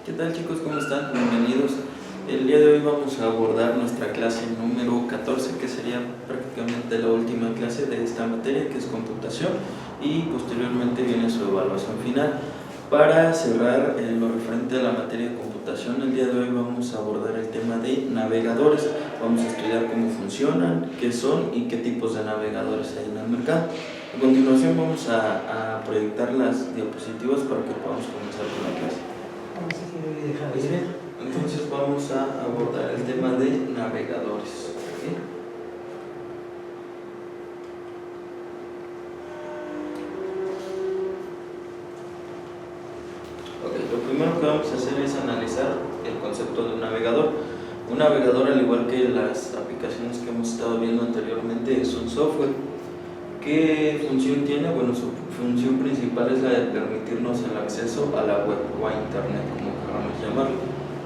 ¿Qué tal, chicos? ¿Cómo están? Bienvenidos. El día de hoy vamos a abordar nuestra clase número 14, que sería prácticamente la última clase de esta materia, que es computación, y posteriormente viene su evaluación final. Para cerrar lo referente a la materia de computación, el día de hoy vamos a abordar el tema de navegadores. Vamos a estudiar cómo funcionan, qué son y qué tipos de navegadores hay en el mercado. A continuación vamos a proyectar las diapositivas para que podamos comenzar con la clase. Pues bien, entonces vamos a abordar el tema de navegadores. Lo primero que vamos a hacer es analizar el concepto de un navegador. Un navegador, al igual que las aplicaciones que hemos estado viendo anteriormente, es un software. ¿Qué función tiene? Bueno, su función principal es la de permitirnos el acceso a la web o a internet, como queramos llamarlo.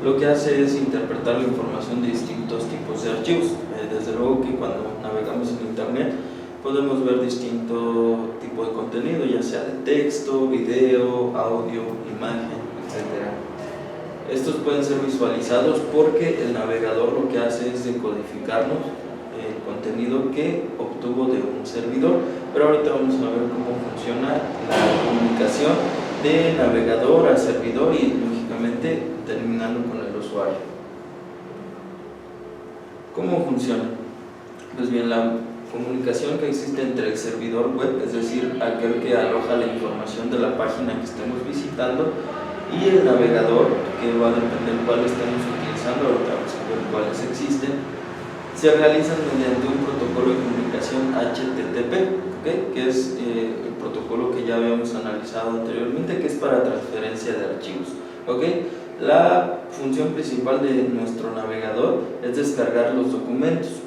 Lo que hace es interpretar la información de distintos tipos de archivos. Desde luego que cuando navegamos en internet podemos ver distinto tipo de contenido, ya sea de texto, video, audio, imagen, etc. Estos pueden ser visualizados porque el navegador lo que hace es decodificarnos el contenido que obtuvo de un servidor, pero ahorita vamos a ver cómo funciona la comunicación de navegador a servidor y lógicamente terminando con el usuario. ¿Cómo funciona? Pues bien, la comunicación que existe entre el servidor web, es decir, aquel que aloja la información de la página que estemos visitando, y el navegador, que va a depender cuál estemos utilizando, ahorita vamos a ver cuáles existen, se realizan mediante un protocolo de comunicación HTTP, ¿okay? Que es el protocolo que ya habíamos analizado anteriormente, que es para transferencia de archivos. ¿Okay? La función principal de nuestro navegador es descargar los documentos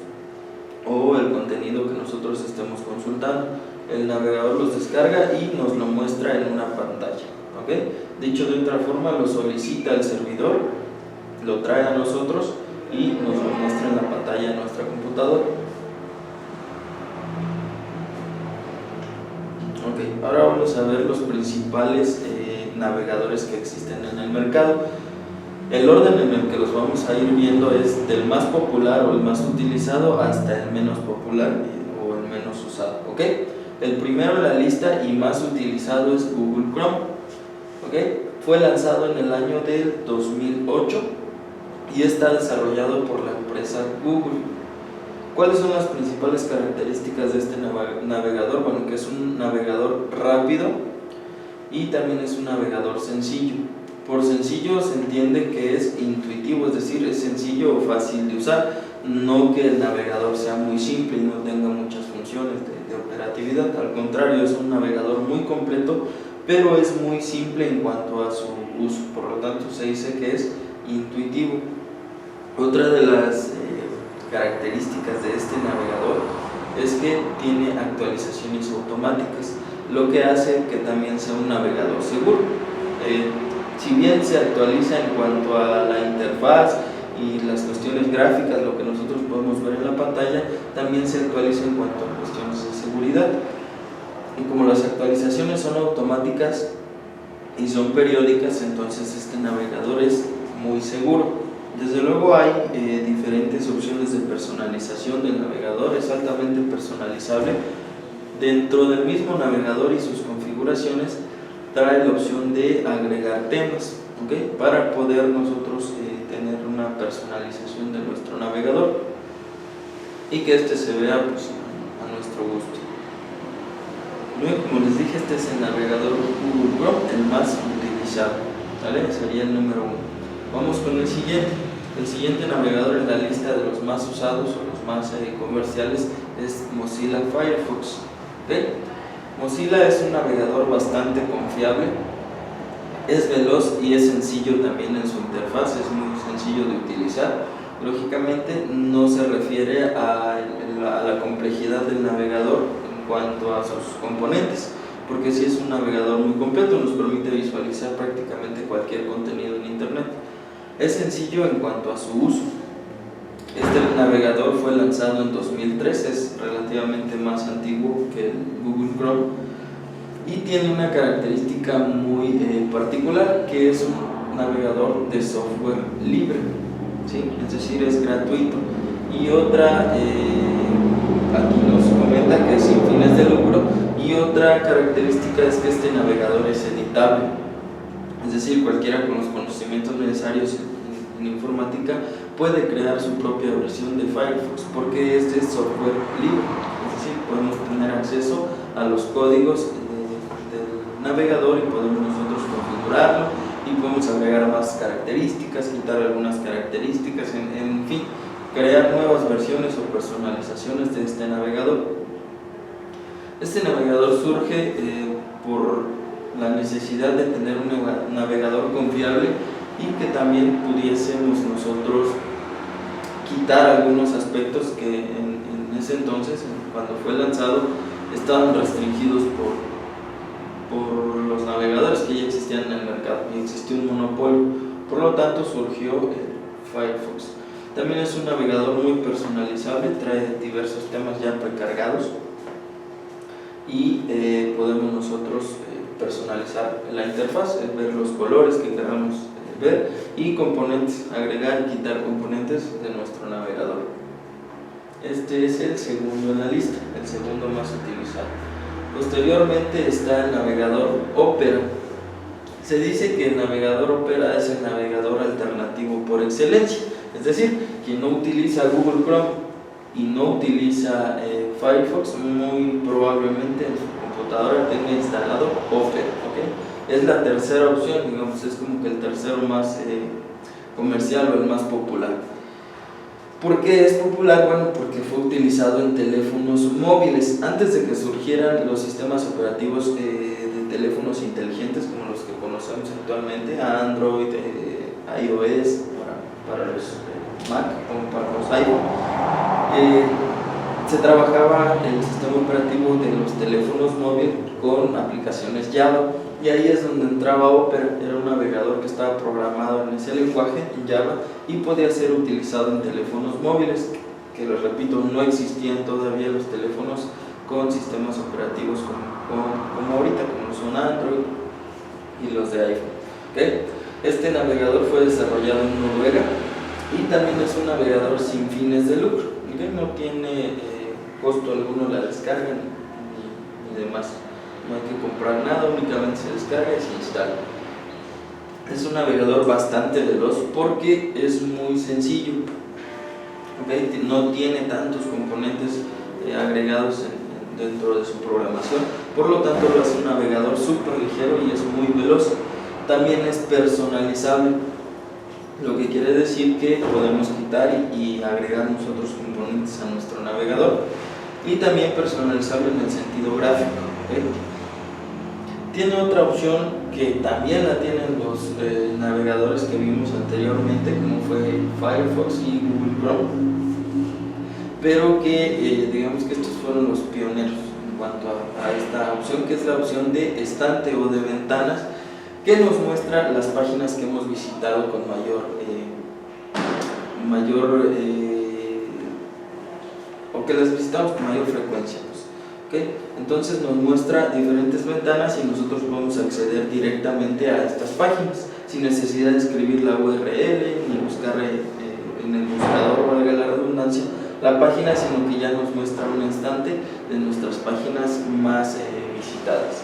o el contenido que nosotros estemos consultando. El navegador los descarga y nos lo muestra en una pantalla. ¿Okay? Dicho de otra forma, lo solicita el servidor, lo trae a nosotros y nos lo muestra en la pantalla de nuestra computadora. Ok, ahora vamos a ver los principales navegadores que existen en el mercado. El orden en el que los vamos a ir viendo es del más popular o el más utilizado hasta el menos popular o el menos usado. ¿Ok? El primero en la lista y más utilizado es Google Chrome. ¿Ok? Fue lanzado en el año del 2008 y está desarrollado por la empresa Google. ¿Cuáles son las principales características de este navegador? Bueno, que es un navegador rápido y también es un navegador sencillo. Por sencillo se entiende que es intuitivo, es decir, es sencillo o fácil de usar, no que el navegador sea muy simple y no tenga muchas funciones de operatividad. Al contrario, es un navegador muy completo, pero es muy simple en cuanto a su uso, por lo tanto se dice que es intuitivo. Otra de las características de este navegador es que tiene actualizaciones automáticas, lo que hace que también sea un navegador seguro. Si bien se actualiza en cuanto a la interfaz y las cuestiones gráficas, lo que nosotros podemos ver en la pantalla, también se actualiza en cuanto a cuestiones de seguridad. Y como las actualizaciones son automáticas y son periódicas, entonces este navegador es muy seguro. Desde luego hay diferentes opciones de personalización del navegador, es altamente personalizable. Dentro del mismo navegador y sus configuraciones trae la opción de agregar temas, ¿okay? Para poder nosotros tener una personalización de nuestro navegador y que este se vea pues, a nuestro gusto. Luego, como les dije, este es el navegador Google Chrome, el más utilizado, ¿vale? Sería el número 1. Vamos con el siguiente. El siguiente navegador en la lista de los más usados o los más comerciales es Mozilla Firefox. ¿Okay? Mozilla es un navegador bastante confiable, es veloz y es sencillo también en su interfaz, es muy sencillo de utilizar. Lógicamente no se refiere a la complejidad del navegador en cuanto a sus componentes, porque sí es un navegador muy completo, nos permite visualizar prácticamente cualquier contenido en internet. Es sencillo en cuanto a su uso. Este navegador fue lanzado en 2003, es relativamente más antiguo que el Google Chrome y tiene una característica muy particular, que es navegador de software libre, ¿sí? Es decir, es gratuito. Y otra, aquí nos comenta que es sin fines de lucro, y otra característica es que este navegador es editable, es decir, cualquiera con los conocimientos necesarios en informática puede crear su propia versión de Firefox, porque este es software libre, es decir, podemos tener acceso a los códigos del navegador y podemos nosotros configurarlo y podemos agregar más características, quitar algunas características, en fin, crear nuevas versiones o personalizaciones de este navegador. Este navegador surge por la necesidad de tener un navegador confiable y que también pudiésemos nosotros quitar algunos aspectos que en ese entonces, cuando fue lanzado, estaban restringidos por los navegadores que ya existían en el mercado y existía un monopolio. Por lo tanto surgió Firefox. También es un navegador muy personalizable, trae diversos temas ya precargados y podemos nosotros personalizar la interfaz, ver los colores que queramos ver y componentes, agregar y quitar componentes de nuestro navegador. Este es el segundo en la lista, el segundo más utilizado. Posteriormente está el navegador Opera. Se dice que el navegador Opera es el navegador alternativo por excelencia, es decir, quien no utiliza Google Chrome y no utiliza Firefox, muy probablemente en su computadora tenga instalado Opera, ¿okay? Es la tercera opción, digamos, es como que el tercero más comercial o el más popular. ¿Por qué es popular? Bueno, porque fue utilizado en teléfonos móviles. Antes de que surgieran los sistemas operativos de teléfonos inteligentes como los que conocemos actualmente, Android, iOS, para los Mac o para los iPhone, se trabajaba el sistema operativo de los teléfonos móviles con aplicaciones Java, y ahí es donde entraba Opera. Era un navegador que estaba programado en ese lenguaje, en Java, y podía ser utilizado en teléfonos móviles, que les repito, no existían todavía los teléfonos con sistemas operativos como ahorita, como son Android y los de iPhone, ¿okay? Este navegador fue desarrollado en Noruega y también es un navegador sin fines de lucro, ¿okay? No tiene costo alguno la descarga ni demás. No hay que comprar nada, únicamente se descarga y se instala. Es un navegador bastante veloz porque es muy sencillo, ¿okay? No tiene tantos componentes agregados dentro de su programación, por lo tanto lo hace un navegador súper ligero y es muy veloz. También es personalizable, lo que quiere decir que podemos quitar y agregar nosotros componentes a nuestro navegador, y también personalizable en el sentido gráfico, ¿okay? Tiene otra opción que también la tienen los navegadores que vimos anteriormente, como fue Firefox y Google Chrome, pero que digamos que estos fueron los pioneros en cuanto a esta opción, que es la opción de estante o de ventanas, que nos muestra las páginas que hemos visitado con o que las visitamos con mayor frecuencia, pues, ¿okay? Entonces nos muestra diferentes ventanas y nosotros podemos acceder directamente a estas páginas sin necesidad de escribir la URL ni buscar en el buscador, valga la redundancia, la página, sino que ya nos muestra un instante de nuestras páginas más visitadas.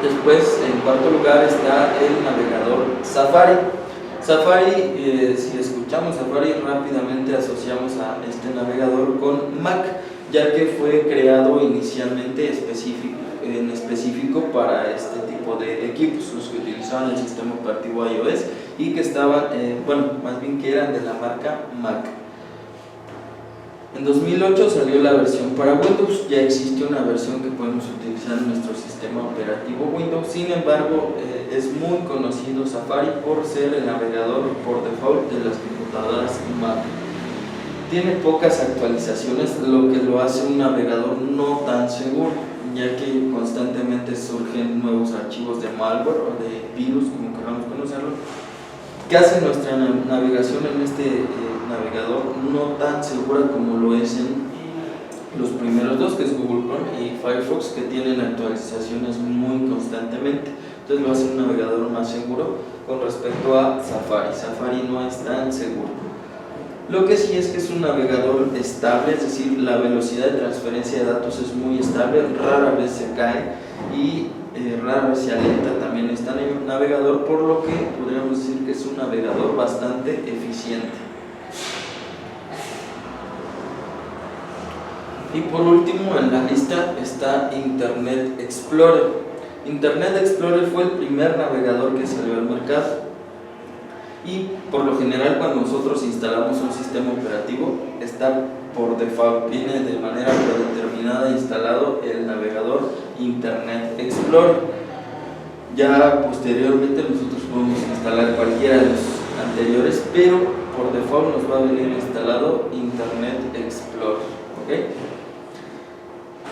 Después, en cuarto lugar, está el navegador Safari. Safari, si escuchamos Safari, rápidamente asociamos a este navegador con Mac, ya que fue creado inicialmente en específico para este tipo de equipos, los que utilizaban el sistema operativo iOS y que estaban, más bien que eran de la marca Mac. En 2008 salió la versión para Windows. Ya existe una versión que podemos utilizar en nuestro sistema operativo Windows. Sin embargo, es muy conocido Safari por ser el navegador por default de las computadoras Mac. Tiene pocas actualizaciones, lo que lo hace un navegador no tan seguro, ya que constantemente surgen nuevos archivos de malware o de virus, como queramos conocerlo, que hace nuestra navegación en este navegador no tan segura como lo es en los primeros dos, que es Google Chrome y Firefox, que tienen actualizaciones muy constantemente. entonces lo hace un navegador más seguro con respecto a Safari. Safari no es tan seguro. Lo que sí es que es un navegador estable, es decir, la velocidad de transferencia de datos es muy estable, rara vez se cae y rara vez se alenta también este navegador, por lo que podríamos decir que es un navegador bastante eficiente. Y por último en la lista está Internet Explorer. Internet Explorer fue el primer navegador que salió al mercado y por lo general cuando nosotros instalamos un sistema operativo está por default, viene de manera predeterminada instalado el navegador Internet Explorer. Ya posteriormente nosotros podemos instalar cualquiera de los anteriores, pero por default nos va a venir instalado Internet Explorer. ¿Okay?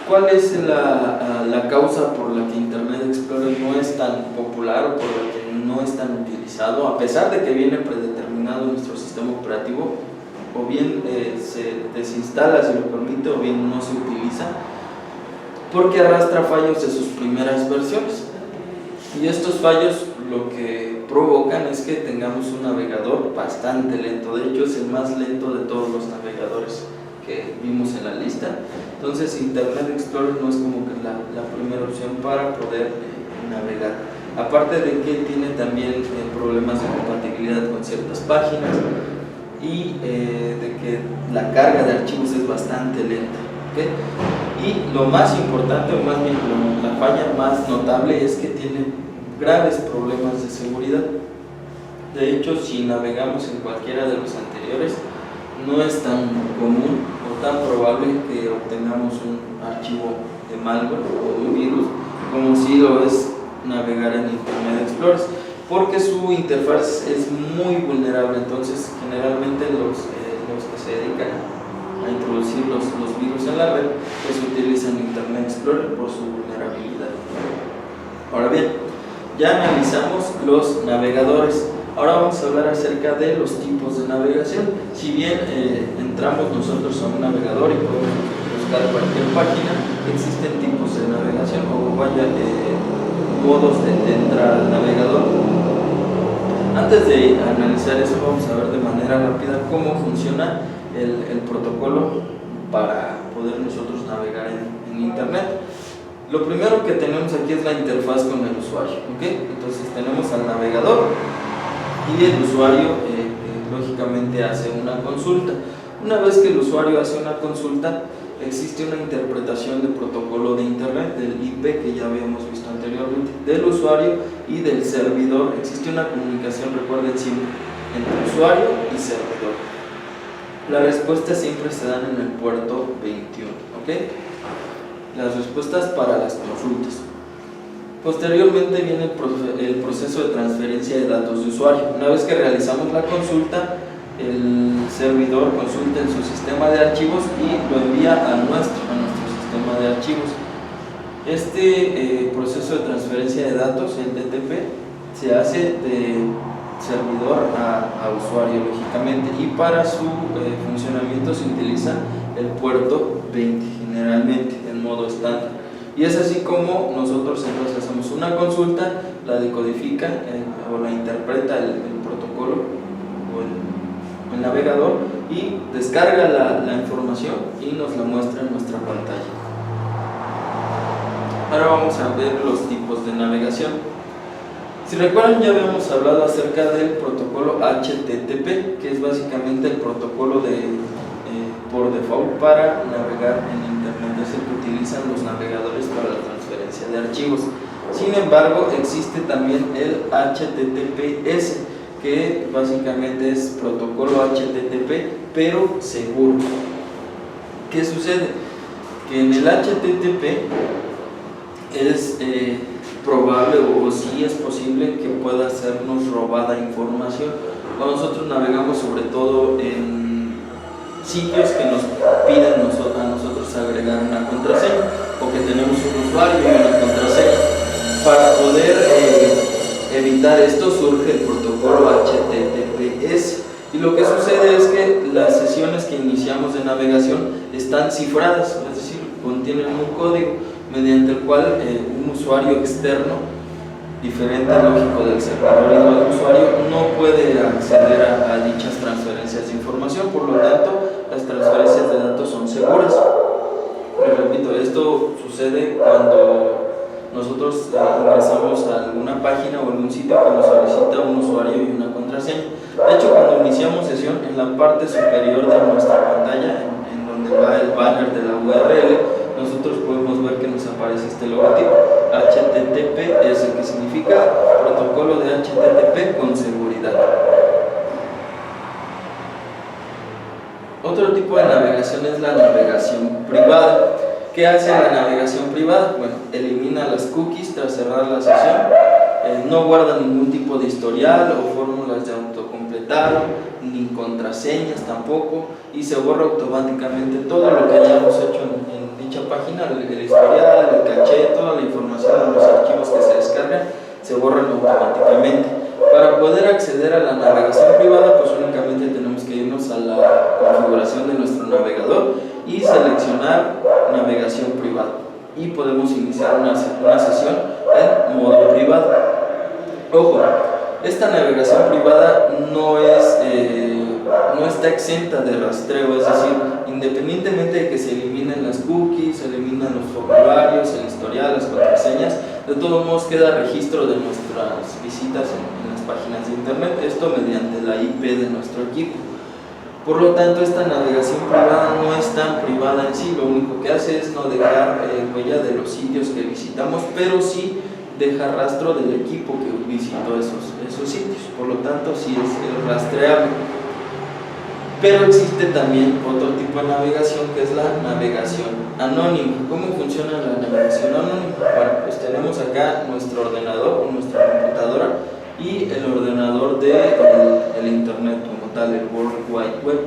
¿Cuál es la causa por la que Internet Explorer no es tan popular o por la que no es tan utilizado, a pesar de que viene predeterminado en nuestro sistema operativo? O bien se desinstala si lo permite, o bien no se utiliza, porque arrastra fallos de sus primeras versiones. Y estos fallos lo que provocan es que tengamos un navegador bastante lento. De hecho, es el más lento de todos los navegadores que vimos en la lista. Entonces Internet Explorer no es como que la primera opción para poder navegar, aparte de que tiene también problemas de compatibilidad con ciertas páginas y de que la carga de archivos es bastante lenta. ¿Okay? Y lo más importante, o más bien la falla más notable, es que tiene graves problemas de seguridad. De hecho, si navegamos en cualquiera de los anteriores, no es tan común o tan probable que obtengamos un archivo de malware o un virus como si lo es navegar en Internet Explorer, porque su interfaz es muy vulnerable. Entonces generalmente los que se dedican a introducir los virus en la red pues utilizan Internet Explorer por su vulnerabilidad. Ahora bien, ya analizamos los navegadores. Ahora vamos a hablar acerca de los tipos de navegación. Si bien entramos nosotros a un navegador y podemos buscar cualquier página, existen tipos de navegación o modos de entrar al navegador. Antes de analizar eso, vamos a ver de manera rápida cómo funciona el protocolo para poder nosotros navegar en Internet. Lo primero que tenemos aquí es la interfaz con el usuario. ¿Okay? Entonces tenemos al navegador y el usuario lógicamente hace una consulta. Una vez que el usuario hace una consulta, existe una interpretación de protocolo de Internet, del IP que ya habíamos visto anteriormente, del usuario y del servidor. Existe una comunicación, recuerden siempre, entre usuario y servidor. Las respuestas siempre se dan en el puerto 21. ¿Okay? Las respuestas para las consultas. Posteriormente viene el proceso de transferencia de datos de usuario. Una vez que realizamos la consulta, el servidor consulta en su sistema de archivos y lo envía a nuestro sistema de archivos. Este proceso de transferencia de datos, el DTP, se hace de servidor a usuario, lógicamente, y para su funcionamiento se utiliza el puerto 20 generalmente en modo estándar. Y es así como nosotros entonces hacemos una consulta, la decodifica o la interpreta el protocolo o el navegador y descarga la información y nos la muestra en nuestra pantalla. Ahora vamos a ver los tipos de navegación. Si recuerdan, ya habíamos hablado acerca del protocolo HTTP, que es básicamente el protocolo por default para navegar en Internet, es el que utilizan los navegadores para la transferencia de archivos. Sin embargo, existe también el HTTPS, que básicamente es protocolo HTTP, pero seguro. ¿Qué sucede? Que en el HTTP es probable o sí es posible que pueda sernos robada información. Cuando nosotros navegamos sobre todo en sitios que nos piden a nosotros agregar una contraseña o que tenemos un usuario y una contraseña. Para poder evitar esto surge el protocolo HTTPS, y lo que sucede es que las sesiones que iniciamos de navegación están cifradas, es decir, contienen un código mediante el cual un usuario externo diferente lógico del servidor y del usuario, no puede acceder a dichas transferencias de información. Por lo tanto, las transferencias de datos son seguras. Les repito, esto sucede cuando nosotros ingresamos a alguna página o algún sitio que nos solicita un usuario y una contraseña. De hecho, cuando iniciamos sesión, en la parte superior de nuestra pantalla, en donde va el banner de la URL, nosotros podemos ver que nos aparece este logotipo, HTTPS, que significa protocolo de HTTP con seguridad. Otro tipo de navegación es la navegación privada. ¿Qué hace la navegación privada? Bueno, elimina las cookies tras cerrar la sesión, no guarda ningún tipo de historial o fórmulas de autocompletado, ni contraseñas tampoco, y se borra automáticamente todo lo que hayamos hecho en dicha página, el historial, el caché, toda la información de los archivos que se descargan, se borran automáticamente. Para poder acceder a la navegación privada, pues únicamente tenemos que irnos a la configuración de nuestro navegador y seleccionar navegación privada, y podemos iniciar una sesión en modo privado. Ojo, esta navegación privada no está exenta de rastreo, es decir, independientemente de que se eliminen las cookies, se eliminan los formularios, el historial, las contraseñas, de todos modos queda registro de nuestras visitas en las páginas de internet, esto mediante la IP de nuestro equipo. Por lo tanto, esta navegación privada no es tan privada en sí, lo único que hace es no dejar huella de los sitios que visitamos, pero sí deja rastro del equipo que visitó esos sitios, por lo tanto sí es rastreable. Pero existe también otro tipo de navegación, que es la navegación anónima. ¿Cómo funciona la navegación anónima? Bueno, pues tenemos acá nuestro ordenador o nuestra computadora y el ordenador del internet como tal, el World Wide Web.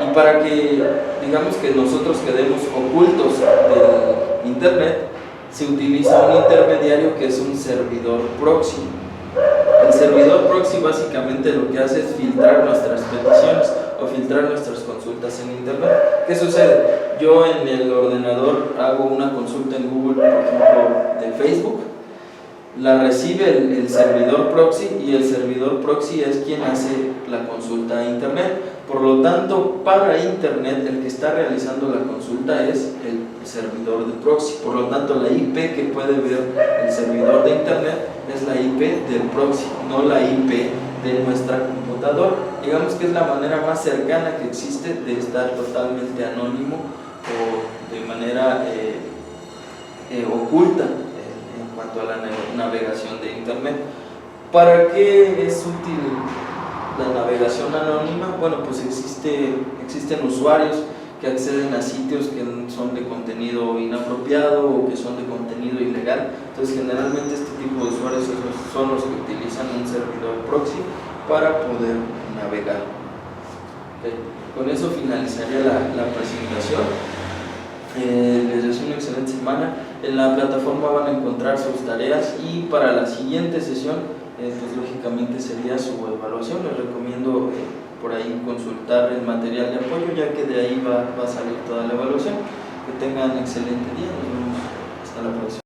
Y para que, digamos, que nosotros quedemos ocultos del internet, se utiliza un intermediario que es un servidor proxy. El servidor proxy básicamente lo que hace es filtrar nuestras peticiones o filtrar nuestras consultas en internet. ¿Qué sucede? Yo en el ordenador hago una consulta en Google, por ejemplo, de Facebook, la recibe el servidor proxy, y el servidor proxy es quien hace la consulta a internet. Por lo tanto, para internet el que está realizando la consulta es el servidor de proxy. Por lo tanto, la IP que puede ver el servidor de internet es la IP del proxy, no la IP de nuestra computadora. Digamos que es la manera más cercana que existe de estar totalmente anónimo o de manera oculta en cuanto a la navegación de internet. ¿Para qué es útil la navegación anónima? Bueno, pues existen usuarios que acceden a sitios que son de contenido inapropiado o que son de contenido ilegal. Entonces, generalmente este tipo de usuarios son los que utilizan un servidor proxy para poder navegar. Okay. Con eso finalizaría la presentación. Les deseo una excelente semana. En la plataforma van a encontrar sus tareas, y para la siguiente sesión pues lógicamente sería su evaluación. Les recomiendo por ahí consultar el material de apoyo, ya que de ahí va a salir toda la evaluación. Que tengan excelente día, nos vemos hasta la próxima.